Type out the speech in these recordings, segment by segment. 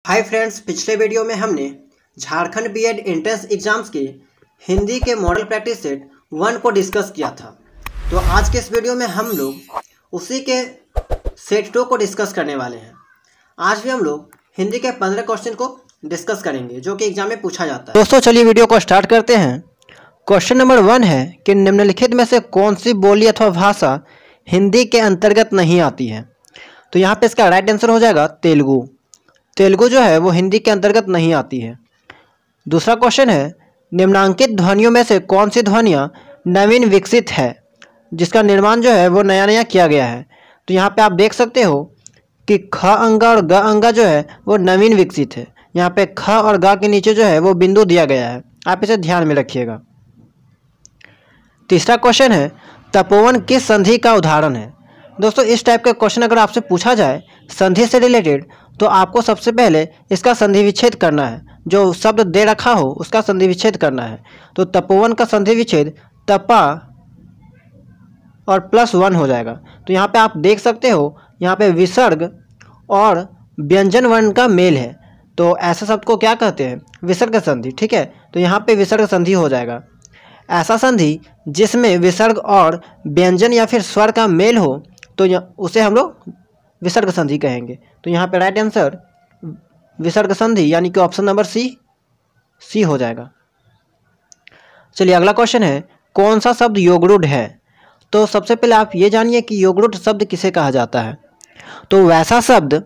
Hi friends, पिछले video में हमने झारखंड बीएड एंट्रेंस एग्जाम्स के हिंदी के मॉडल प्रैक्टिस सेट 1 को डिस्कस किया था। तो आज के इस वीडियो में हम लोग उसी के सेट 2 को डिस्कस करने वाले हैं। आज भी हम लोग हिंदी के 15 क्वेश्चन को डिस्कस करेंगे जो कि एग्जाम में पूछा जाता है। दोस्तों चलिए वीडियो को स्टार्ट करते हैं। क्वेश्चन नंबर 1 है कि निम्नलिखित में से कौन सी बोली अथवा भाषा हिंदी के अंतर्गत नहीं आती है। तो यहाँ पे इसका राइट आंसर हो जाएगा तेलुगु। तेलुगु जो है वो हिंदी के अंतर्गत नहीं आती है। दूसरा क्वेश्चन है निम्नांकित ध्वनियों में से कौन सी ध्वनियाँ नवीन विकसित है, जिसका निर्माण जो है वो नया नया किया गया है। तो यहाँ पे आप देख सकते हो कि ख अंगा और ग अंगा जो है वो नवीन विकसित है। यहाँ पे ख और ग के नीचे जो है वो बिंदु दिया गया है, आप इसे ध्यान में रखिएगा। तीसरा क्वेश्चन है तपोवन किस संधि का उदाहरण है। दोस्तों इस टाइप का क्वेश्चन अगर आपसे पूछा जाए संधि से रिलेटेड, तो आपको सबसे पहले इसका संधि विच्छेद करना है। जो शब्द दे रखा हो उसका संधि विच्छेद करना है। तो तपोवन का संधि विच्छेद तपा और +1 हो जाएगा। तो यहाँ पे आप देख सकते हो यहाँ पे विसर्ग और व्यंजन वर्ण का मेल है, तो ऐसे शब्द को क्या कहते हैं, विसर्ग संधि। ठीक है, तो यहाँ पे विसर्ग संधि हो जाएगा। ऐसा संधि जिसमें विसर्ग और व्यंजन या फिर स्वर का मेल हो तो उसे हम लोग विसर्ग संधि कहेंगे। तो यहाँ पे राइट आंसर विसर्ग संधि यानी कि ऑप्शन नंबर सी हो जाएगा। चलिए अगला क्वेश्चन है कौन सा शब्द योगरूढ़ है। तो सबसे पहले आप ये जानिए कि योगरूढ़ शब्द किसे कहा जाता है। तो वैसा शब्द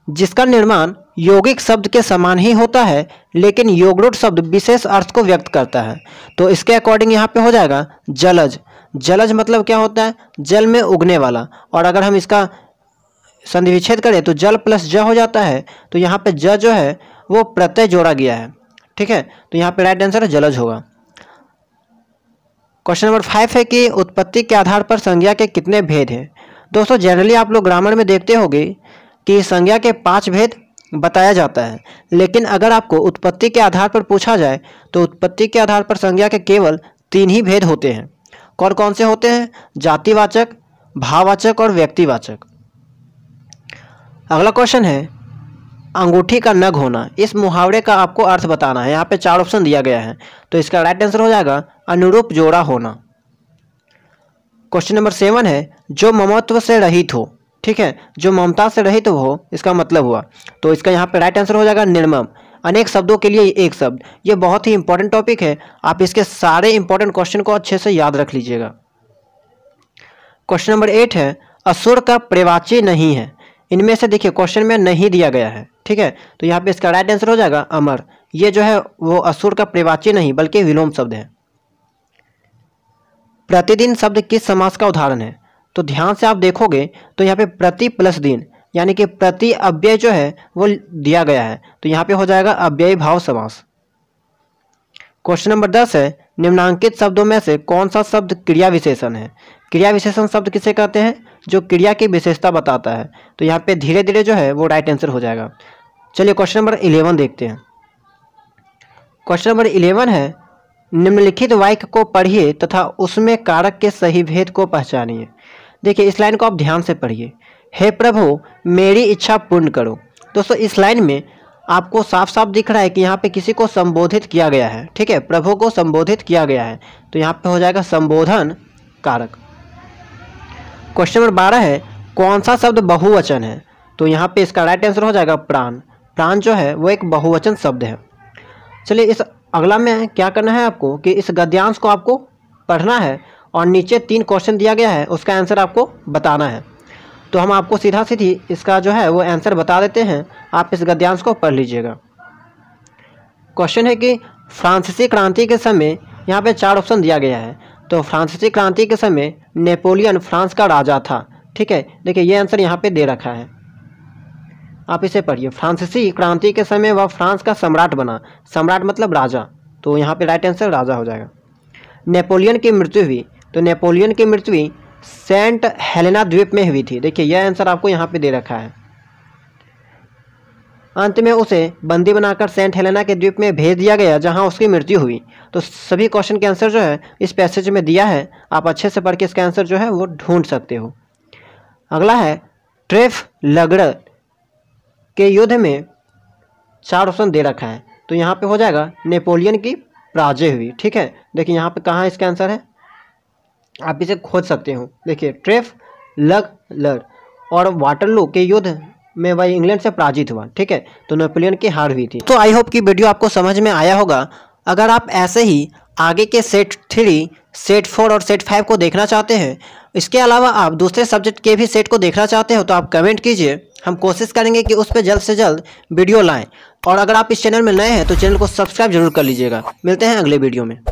जिसका निर्माण यौगिक शब्द के समान ही होता है लेकिन योगरूढ़ शब्द विशेष अर्थ को व्यक्त करता है। तो इसके अकॉर्डिंग यहाँ पे हो जाएगा जलज। जलज मतलब क्या होता है, जल में उगने वाला। और अगर हम इसका संधि विच्छेद करें तो जल प्लस ज हो जाता है। तो यहाँ पे ज जो है वो प्रत्यय जोड़ा गया है। ठीक है, तो यहाँ पे राइट आंसर जलज होगा। क्वेश्चन नंबर 5 है कि उत्पत्ति के आधार पर संज्ञा के कितने भेद हैं। दोस्तों जनरली आप लोग ग्रामर में देखते होंगे कि संज्ञा के 5 भेद बताया जाता है, लेकिन अगर आपको उत्पत्ति के आधार पर पूछा जाए तो उत्पत्ति के आधार पर संज्ञा के केवल 3 ही भेद होते हैं। कौन कौन से होते हैं, जातिवाचक, भाववाचक और व्यक्तिवाचक। अगला क्वेश्चन है अंगूठी का नग होना। इस मुहावरे का आपको अर्थ बताना है। यहाँ पे 4 ऑप्शन दिया गया है, तो इसका राइट आंसर हो जाएगा अनुरूप जोड़ा होना। क्वेश्चन नंबर 7 है जो ममत्व से रहित हो। ठीक है, जो ममता से रहित हो इसका मतलब हुआ, तो इसका यहाँ पे राइट आंसर हो जाएगा निर्मम। अनेक शब्दों के लिए एक शब्द। ये बहुत ही इंपॉर्टेंट टॉपिक है, आप इसके सारे इंपॉर्टेंट क्वेश्चन को अच्छे से याद रख लीजिएगा। क्वेश्चन नंबर 8 है असुर का प्रवाची नहीं है। इनमें से देखिए क्वेश्चन में नहीं दिया गया है। ठीक है, तो यहाँ पे इसका राइट आंसर हो जाएगा अमर। ये जो है वो असुर का प्रवाची नहीं बल्कि विलोम शब्द है। प्रतिदिन शब्द किस समास का उदाहरण है। तो ध्यान से आप देखोगे तो यहाँ पे प्रति प्लस दिन यानी कि प्रति अव्यय जो है वो दिया गया है, तो यहाँ पे हो जाएगा अव्ययी भाव समास। क्वेश्चन नंबर 10 है निम्नांकित शब्दों में से कौन सा शब्द क्रिया विशेषण है। क्रिया विशेषण शब्द किसे कहते हैं, जो क्रिया की विशेषता बताता है। तो यहाँ पे धीरे धीरे जो है वो राइट आंसर हो जाएगा। चलिए क्वेश्चन नंबर 11 देखते हैं। क्वेश्चन नंबर 11 है निम्नलिखित वाक्य को पढ़िए तथा उसमें कारक के सही भेद को पहचानिए। देखिए इस लाइन को आप ध्यान से पढ़िए। हे प्रभु मेरी इच्छा पूर्ण करो। दोस्तों इस लाइन में आपको साफ साफ दिख रहा है कि यहाँ पे किसी को संबोधित किया गया है। ठीक है, प्रभु को संबोधित किया गया है, तो यहाँ पे हो जाएगा संबोधन कारक। क्वेश्चन नंबर 12 है कौन सा शब्द बहुवचन है। तो यहाँ पे इसका राइट आंसर हो जाएगा प्राण। प्राण जो है वो एक बहुवचन शब्द है। चलिए इस अगला में क्या करना है आपको कि इस गद्यांश को आपको पढ़ना है और नीचे 3 क्वेश्चन दिया गया है, उसका आंसर आपको बताना है। तो हम आपको सीधा सीधी इसका जो है वो आंसर बता देते हैं, आप इस गद्यांश को पढ़ लीजिएगा। क्वेश्चन है कि फ्रांसीसी क्रांति के समय, यहाँ पे 4 ऑप्शन दिया गया है। तो फ्रांसीसी क्रांति के समय नेपोलियन फ्रांस का राजा था। ठीक है, देखिए ये आंसर यहाँ पे दे रखा है, आप इसे पढ़िए। फ्रांसीसी क्रांति के समय वह फ्रांस का सम्राट बना। सम्राट मतलब राजा, तो यहाँ पे राइट आंसर राजा हो जाएगा। नेपोलियन की मृत्यु हुई। तो नेपोलियन की मृत्यु सेंट हेलेना द्वीप में हुई थी। देखिए यह आंसर आपको यहाँ पे दे रखा है। अंत में उसे बंदी बनाकर सेंट हेलेना के द्वीप में भेज दिया गया जहां उसकी मृत्यु हुई। तो सभी क्वेश्चन के आंसर जो है इस पैसेज में दिया है, आप अच्छे से पढ़ के इसका आंसर जो है वो ढूंढ सकते हो। अगला है ट्रेफलगर के युद्ध में 4 ऑप्शन दे रखा है, तो यहाँ पे हो जाएगा नेपोलियन की पराजय हुई। ठीक है, देखिए यहाँ पे कहाँ इसका आंसर है, आप इसे खोज सकते हो। देखिए ट्रेफलगर और वाटरलू के युद्ध में वह इंग्लैंड से पराजित हुआ। ठीक है, तो नेपोलियन की हार हुई थी। तो आई होप कि वीडियो आपको समझ में आया होगा। अगर आप ऐसे ही आगे के सेट 3, सेट 4 और सेट 5 को देखना चाहते हैं, इसके अलावा आप दूसरे सब्जेक्ट के भी सेट को देखना चाहते हो, तो आप कमेंट कीजिए, हम कोशिश करेंगे कि उस पर जल्द से जल्द वीडियो लाएं। और अगर आप इस चैनल में नए हैं तो चैनल को सब्सक्राइब जरूर कर लीजिएगा। मिलते हैं अगले वीडियो में।